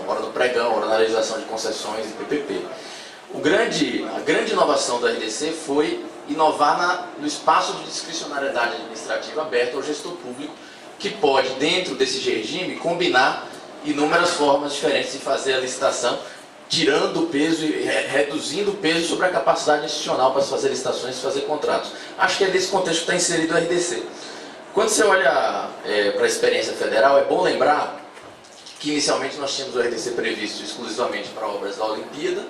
ora no pregão, ora na legislação de concessões e PPP. A grande inovação do RDC foi inovar no espaço de discricionariedade administrativa aberto ao gestor público, que pode, dentro desse regime, combinar inúmeras formas diferentes de fazer a licitação, tirando o peso e reduzindo o peso sobre a capacidade institucional para se fazer licitações e fazer contratos. Acho que é nesse contexto que está inserido o RDC. Quando você olha para a experiência federal, é bom lembrar que inicialmente nós tínhamos o RDC previsto exclusivamente para obras da Olimpíada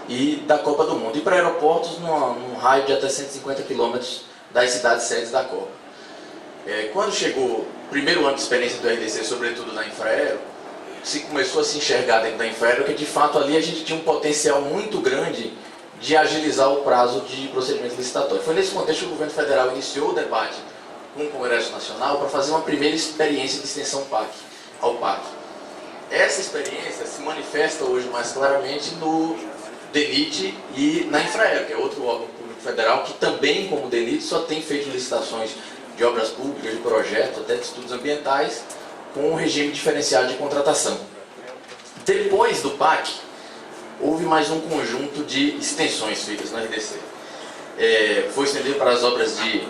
e da Copa do Mundo, e para aeroportos num raio de até 150 quilômetros das cidades sedes da Copa. Quando chegou o primeiro ano de experiência do RDC, sobretudo na Infraero, se começou a se enxergar dentro da Infraero que de fato ali a gente tinha um potencial muito grande de agilizar o prazo de procedimento licitatório. Foi nesse contexto que o governo federal iniciou o debate com o Congresso Nacional para fazer uma primeira experiência de extensão ao PAC. Essa experiência se manifesta hoje mais claramente no DENIT e na Infraero, que é outro órgão público federal que também, como o DENIT, só tem feito licitações de obras públicas, de projetos, até de estudos ambientais, com um regime diferenciado de contratação. Depois do PAC, houve mais um conjunto de extensões feitas no RDC. Foi estendido para as obras de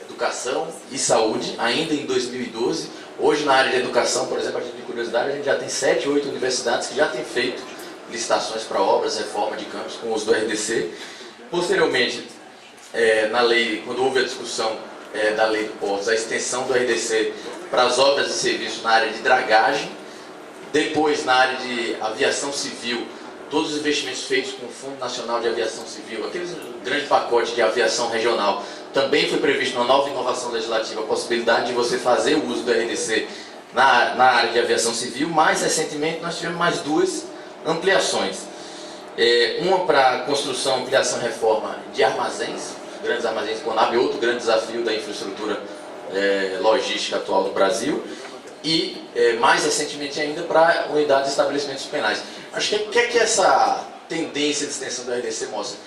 educação e saúde, ainda em 2012. Hoje, na área de educação, por exemplo, a gente de curiosidade, a gente já tem 7, 8 universidades que já têm feito licitações para obras, reforma de campos com o uso do RDC. Posteriormente, na lei, quando houve a discussão da lei do portos, a extensão do RDC para as obras e serviços na área de dragagem. Depois, na área de aviação civil, todos os investimentos feitos com o Fundo Nacional de Aviação Civil, aquele grande pacote de aviação regional, também foi previsto uma nova inovação legislativa, a possibilidade de você fazer o uso do RDC na área de aviação civil. Mais recentemente, nós tivemos mais duas ampliações. Uma para construção, ampliação e reforma de armazéns, grandes armazéns Conab, outro grande desafio da infraestrutura logística atual do Brasil. E, mais recentemente ainda, para unidades de estabelecimentos penais. Acho que que essa tendência de extensão do RDC mostra?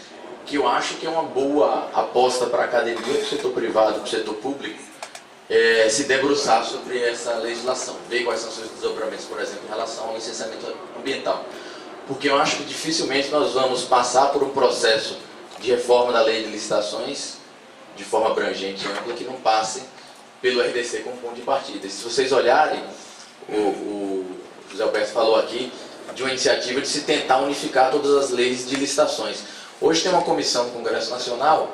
Que eu acho que é uma boa aposta para a academia, para o setor privado, para o setor público, se debruçar sobre essa legislação, ver quais são os seus desdobramentos, por exemplo, em relação ao licenciamento ambiental. Porque eu acho que dificilmente nós vamos passar por um processo de reforma da lei de licitações de forma abrangente e ampla que não passe pelo RDC como ponto de partida. E se vocês olharem, o José Alberto falou aqui de uma iniciativa de se tentar unificar todas as leis de licitações. Hoje tem uma comissão do Congresso Nacional,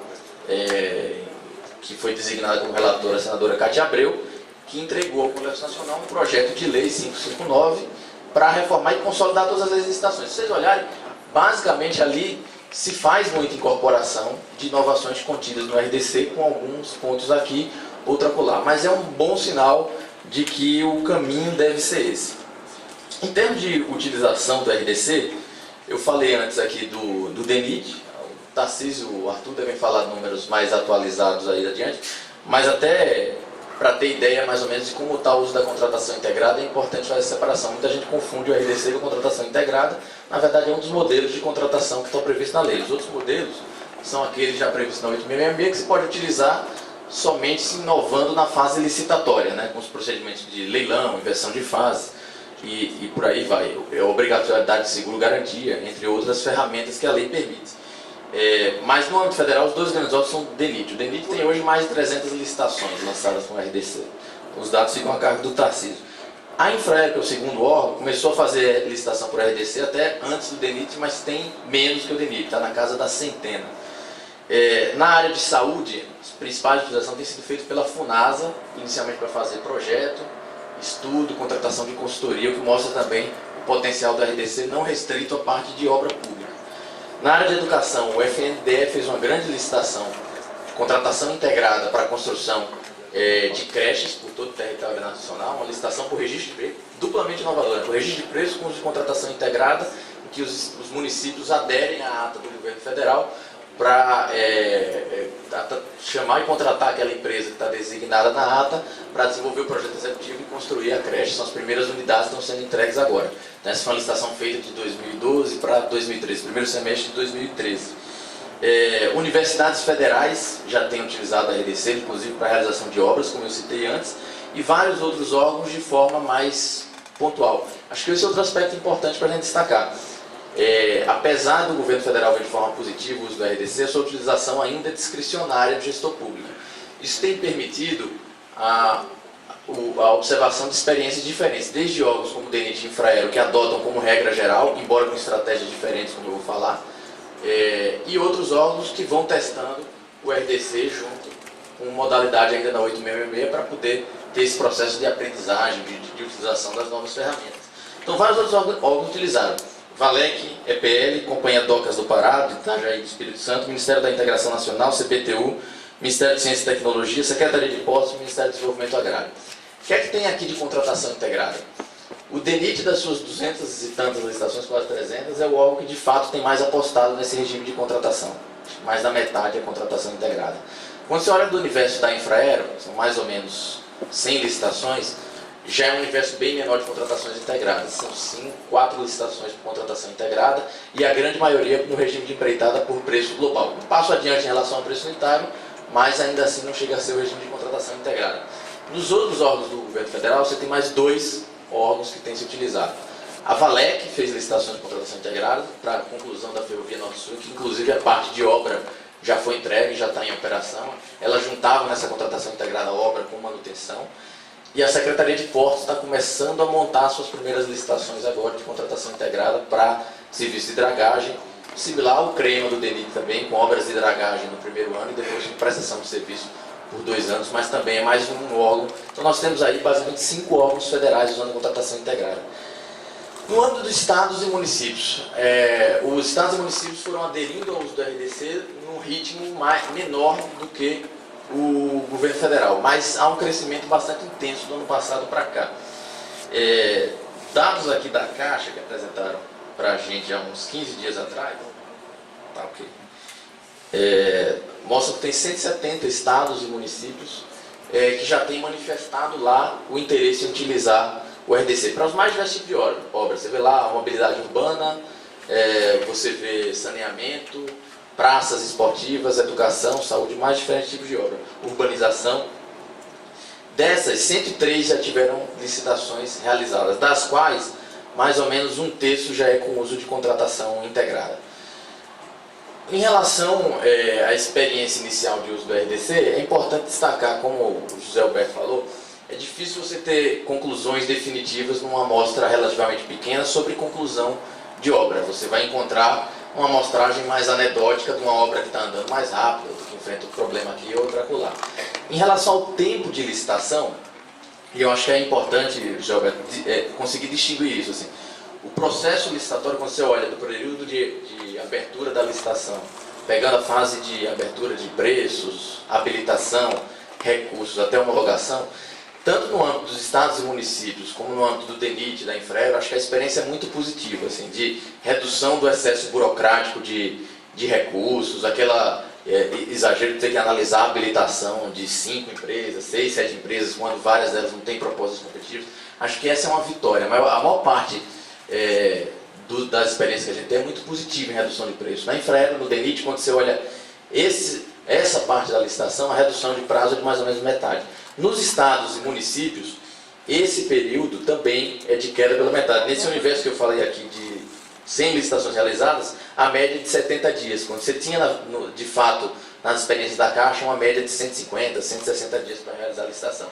que foi designada como relatora a senadora Cátia Abreu, que entregou ao Congresso Nacional um projeto de lei 559 para reformar e consolidar todas as leis de licitações. Se vocês olharem, basicamente ali se faz muita incorporação de inovações contidas no RDC, com alguns pontos aqui, outra acolá. Mas é um bom sinal de que o caminho deve ser esse. Em termos de utilização do RDC, eu falei antes aqui do DENIT, o Tarcísio e o Arthur devem falar de números mais atualizados aí adiante, mas até para ter ideia mais ou menos de como está o uso da contratação integrada, é importante fazer essa separação. Muita gente confunde o RDC com a contratação integrada. Na verdade, é um dos modelos de contratação que estão previstos na lei. Os outros modelos são aqueles já previstos na 8.666, que se pode utilizar somente se inovando na fase licitatória, né, com os procedimentos de leilão, inversão de fase e por aí vai. É obrigatoriedade de seguro garantia, entre outras ferramentas que a lei permite. Mas no âmbito federal, os dois grandes órgãos são o DENIT. O DENIT tem hoje mais de 300 licitações lançadas com o RDC. Os dados ficam a cargo do Tarcísio. A Infraero, que é o segundo órgão, começou a fazer licitação por RDC até antes do DENIT, mas tem menos que o DENIT, está na casa da centena. Na área de saúde, as principais utilizações têm sido feitas pela FUNASA, inicialmente para fazer projeto, estudo, contratação de consultoria, o que mostra também o potencial do RDC não restrito à parte de obra pública. Na área de educação, o FNDE fez uma grande licitação, contratação integrada para a construção de creches por todo o território nacional, uma licitação por registro de preço, duplamente inovadora, por registro de preço com uso de contratação integrada, em que os municípios aderem à ata do governo federal para chamar e contratar aquela empresa que está designada na ata para desenvolver o projeto executivo e construir a creche. São as primeiras unidades que estão sendo entregues agora. Essa foi uma licitação feita de 2012 para 2013, primeiro semestre de 2013. Universidades federais já têm utilizado a RDC, inclusive para a realização de obras, como eu citei antes, e vários outros órgãos de forma mais pontual. Acho que esse é outro aspecto importante para a gente destacar. Apesar do governo federal ver de forma positiva o uso do RDC, a sua utilização ainda é discricionária do gestor público. Isso tem permitido a observação de experiências diferentes, desde órgãos como o DENIT e Infraero, que adotam como regra geral, embora com estratégias diferentes, como eu vou falar, e outros órgãos que vão testando o RDC junto com modalidade ainda na 8666 para poder ter esse processo de aprendizagem, de utilização das novas ferramentas. Então, vários outros órgãos utilizaram. VALEC, EPL, Companhia Docas do Pará, de Itajaí do Espírito Santo, Ministério da Integração Nacional, CPTU, Ministério de Ciência e Tecnologia, Secretaria de Portos e Ministério do Desenvolvimento Agrário. O que é que tem aqui de contratação integrada? O DENIT, das suas 200 e tantas licitações, quase 300, é o órgão que de fato tem mais apostado nesse regime de contratação. Mais da metade é contratação integrada. Quando você olha do universo da Infraero, são mais ou menos 100 licitações, já é um universo bem menor de contratações integradas. São 4 licitações por contratação integrada e a grande maioria no regime de empreitada por preço global. Um passo adiante em relação ao preço unitário, mas ainda assim não chega a ser o regime de contratação integrada. Nos outros órgãos do governo federal, você tem mais 2 órgãos que têm se utilizado. A VALEC fez licitações de contratação integrada para a conclusão da Ferrovia Norte-Sul, que inclusive a parte de obra já foi entregue, já está em operação. Ela juntava nessa contratação integrada a obra com manutenção. E a Secretaria de Portos está começando a montar suas primeiras licitações agora de contratação integrada para serviço de dragagem, similar ao CREMA do DENIT também, com obras de dragagem no primeiro ano e depois com prestação de serviço por 2 anos, mas também é mais um órgão. Então nós temos aí basicamente 5 órgãos federais usando a contratação integrada. No âmbito dos estados e municípios, os estados e municípios foram aderindo ao uso do RDC num ritmo menor do que o governo federal, mas há um crescimento bastante intenso do ano passado para cá. Dados aqui da Caixa que apresentaram para a gente há uns 15 dias atrás, tá ok. Mostra que tem 170 estados e municípios que já têm manifestado lá o interesse em utilizar o RDC para os mais diversos tipos de obras. Você vê lá mobilidade urbana, você vê saneamento, praças esportivas, educação, saúde, mais diferentes tipos de obra, urbanização. Dessas, 103 já tiveram licitações realizadas, das quais mais ou menos 1/3 já é com uso de contratação integrada. Em relação à experiência inicial de uso do RDC, é importante destacar, como o José Alberto falou, é difícil você ter conclusões definitivas numa amostra relativamente pequena sobre conclusão de obra. Você vai encontrar uma amostragem mais anedótica de uma obra que está andando mais rápido, que enfrenta um problema aqui ou outro acolá. Em relação ao tempo de licitação, e eu acho que é importante, José Alberto, conseguir distinguir isso. Assim, o processo licitatório, quando você olha do período de abertura da licitação, pegando a fase de abertura de preços, habilitação, recursos, até homologação, tanto no âmbito dos estados e municípios, como no âmbito do DENIT, da Infraero, acho que a experiência é muito positiva, assim, de redução do excesso burocrático de recursos, aquela exagero de ter que analisar a habilitação de 5 empresas, 6, 7 empresas, quando várias delas não têm propósitos competitivos. Acho que essa é uma vitória, mas a maior parte das experiências que a gente tem é muito positiva em redução de preço. Na Infraero, no DENIT, quando você olha essa parte da licitação, a redução de prazo é de mais ou menos metade. Nos estados e municípios, esse período também é de queda pela metade. Nesse universo que eu falei aqui de 100 licitações realizadas, a média é de 70 dias. Quando você tinha, de fato, nas experiências da Caixa, uma média de 150, 160 dias para realizar a licitação.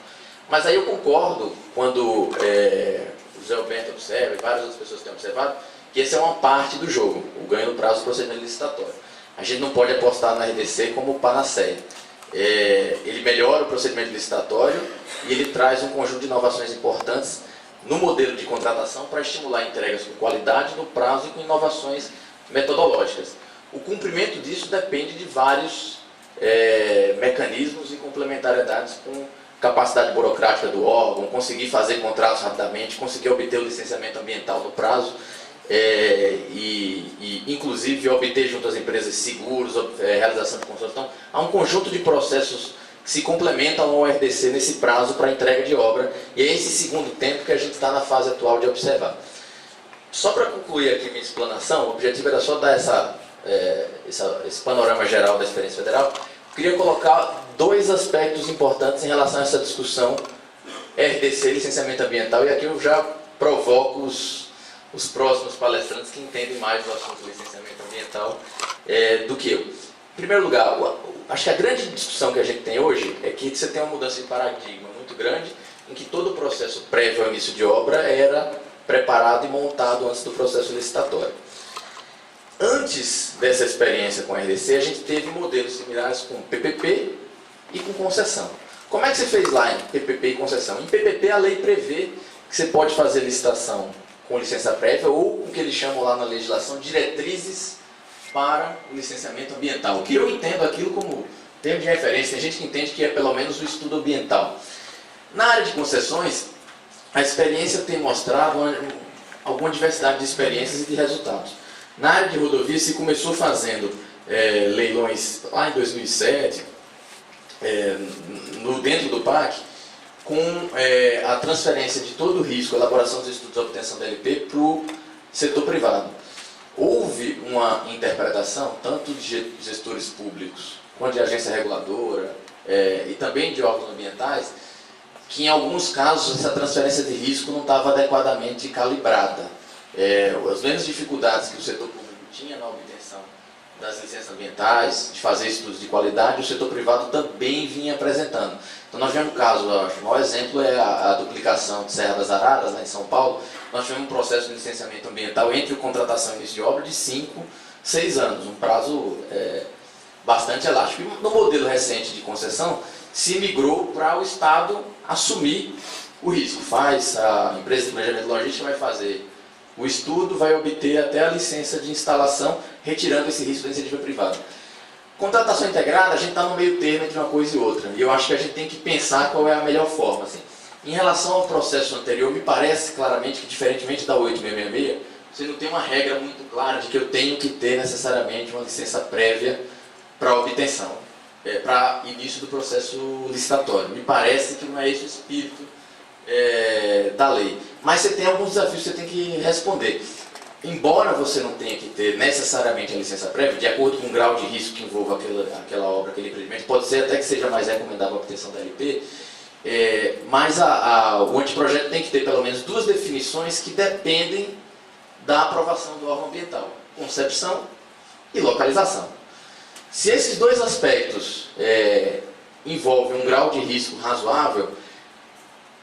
Mas aí eu concordo quando o José Alberto observa, e várias outras pessoas têm observado, que essa é uma parte do jogo, o ganho no prazo do procedimento licitatório. A gente não pode apostar na RDC como panaceia. Ele melhora o procedimento licitatório e ele traz um conjunto de inovações importantes no modelo de contratação para estimular entregas com qualidade, no prazo e com inovações metodológicas. O cumprimento disso depende de vários mecanismos e complementariedades com capacidade burocrática do órgão, conseguir fazer contratos rapidamente, conseguir obter o licenciamento ambiental no prazo, inclusive obter junto às empresas seguros, realização de consórcio. Então, há um conjunto de processos que se complementam ao RDC nesse prazo para entrega de obra, e é esse segundo tempo que a gente está na fase atual de observar. Só para concluir aqui minha explanação, o objetivo era só dar esse panorama geral da experiência federal. Eu queria colocar 2 aspectos importantes em relação a essa discussão RDC, licenciamento ambiental, e aqui eu já provoco os próximos palestrantes que entendem mais do assunto do licenciamento ambiental do que eu. Em primeiro lugar, acho que a grande discussão que a gente tem hoje é que você tem uma mudança de paradigma muito grande, em que todo o processo prévio ao início de obra era preparado e montado antes do processo licitatório. Antes dessa experiência com a RDC, a gente teve modelos similares com PPP e com concessão. Como é que você fez lá em PPP e concessão? Em PPP a lei prevê que você pode fazer licitação com licença prévia ou o que eles chamam lá na legislação diretrizes para o licenciamento ambiental. Que eu entendo aquilo como termo de referência, tem gente que entende que é pelo menos o estudo ambiental. Na área de concessões, a experiência tem mostrado alguma diversidade de experiências e de resultados. Na área de rodovias se começou fazendo leilões lá em 2007, dentro do PAC, com a transferência de todo o risco, elaboração dos estudos de obtenção da LP para o setor privado. Houve uma interpretação, tanto de gestores públicos, quanto de agência reguladora, e também de órgãos ambientais, que em alguns casos essa transferência de risco não estava adequadamente calibrada. As mesmas dificuldades que o setor público tinha na obtenção das licenças ambientais, de fazer estudos de qualidade, o setor privado também vinha apresentando. Então nós tivemos um caso, acho, o maior exemplo é a duplicação de Serra das Araras, lá em São Paulo. Nós tivemos um processo de licenciamento ambiental entre a contratação e início de obra de 5, 6 anos, um prazo bastante elástico. E no modelo recente de concessão, se migrou para o Estado assumir o risco. A empresa de planejamento logístico vai fazer o estudo, vai obter até a licença de instalação, retirando esse risco da iniciativa privada. Contratação integrada, a gente está no meio termo entre uma coisa e outra. E eu acho que a gente tem que pensar qual é a melhor forma. Assim. Em relação ao processo anterior, me parece claramente que, diferentemente da 8666, você não tem uma regra muito clara de que eu tenho que ter necessariamente uma licença prévia para obtenção, para início do processo licitatório. Me parece que não é esse o espírito da lei. Mas você tem alguns desafios que você tem que responder. Embora você não tenha que ter necessariamente a licença prévia, de acordo com o grau de risco que envolva aquela obra, aquele empreendimento, pode ser até que seja mais recomendável a obtenção da LP, mas o anteprojeto tem que ter pelo menos 2 definições que dependem da aprovação do órgão ambiental: concepção e localização. Se esses 2 aspectos envolvem um grau de risco razoável,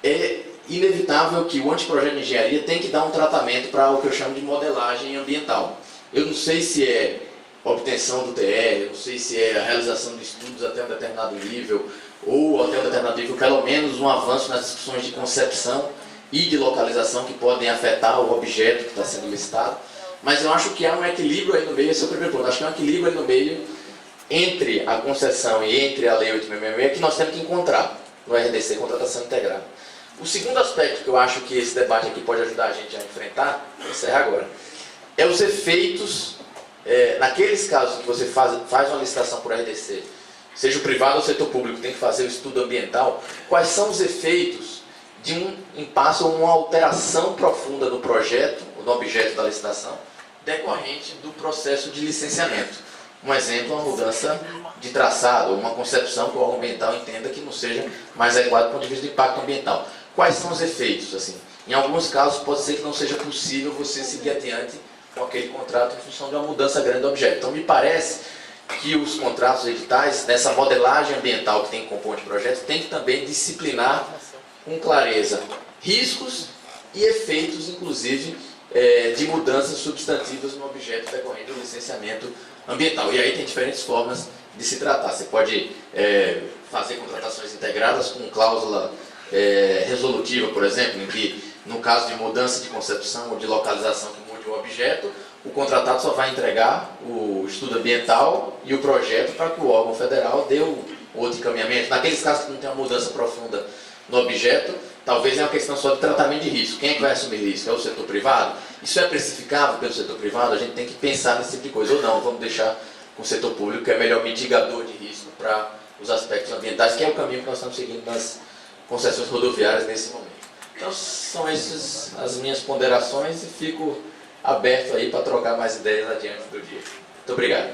é inevitável que o anteprojeto de engenharia tem que dar um tratamento para o que eu chamo de modelagem ambiental. Eu não sei se é obtenção do TR, eu não sei se é a realização de estudos até um determinado nível, ou até um determinado nível, pelo menos um avanço nas discussões de concepção e de localização que podem afetar o objeto que está sendo licitado. Mas eu acho que há um equilíbrio aí no meio, esse é o primeiro ponto. Acho que há um equilíbrio aí no meio entre a concessão e entre a Lei 8666 que nós temos que encontrar no RDC, contratação integrada. O segundo aspecto que eu acho que esse debate aqui pode ajudar a gente a enfrentar, vou encerrar agora, é os efeitos, naqueles casos que você faz uma licitação por RDC, seja o privado ou o setor público, tem que fazer o estudo ambiental, quais são os efeitos de um impasse ou uma alteração profunda no projeto, ou no objeto da licitação, decorrente do processo de licenciamento. Um exemplo, uma mudança de traçado, ou uma concepção que o órgão ambiental entenda que não seja mais adequado do ponto de vista do impacto ambiental. Quais são os efeitos? Assim? Em alguns casos pode ser que não seja possível você seguir adiante com aquele contrato em função de uma mudança grande do objeto. Então me parece que os contratos editais, nessa modelagem ambiental que tem que compor de projeto, tem que também disciplinar com clareza riscos e efeitos, inclusive, de mudanças substantivas no objeto decorrente do licenciamento ambiental. E aí tem diferentes formas de se tratar. Você pode fazer contratações integradas com cláusula resolutiva, por exemplo, em que, no caso de mudança de concepção ou de localização que mude o objeto, o contratado só vai entregar o estudo ambiental e o projeto para que o órgão federal dê o outro encaminhamento. Naqueles casos que não tem uma mudança profunda no objeto, talvez é uma questão só de tratamento de risco. Quem é que vai assumir risco? É o setor privado? Isso é precificável pelo setor privado? A gente tem que pensar nesse tipo de coisa. Ou não, vamos deixar com o setor público, que é melhor mitigador de risco para os aspectos ambientais, que é o caminho que nós estamos seguindo nas concessões rodoviárias nesse momento. Então, são essas as minhas ponderações e fico aberto aí para trocar mais ideias adiante do dia. Muito obrigado.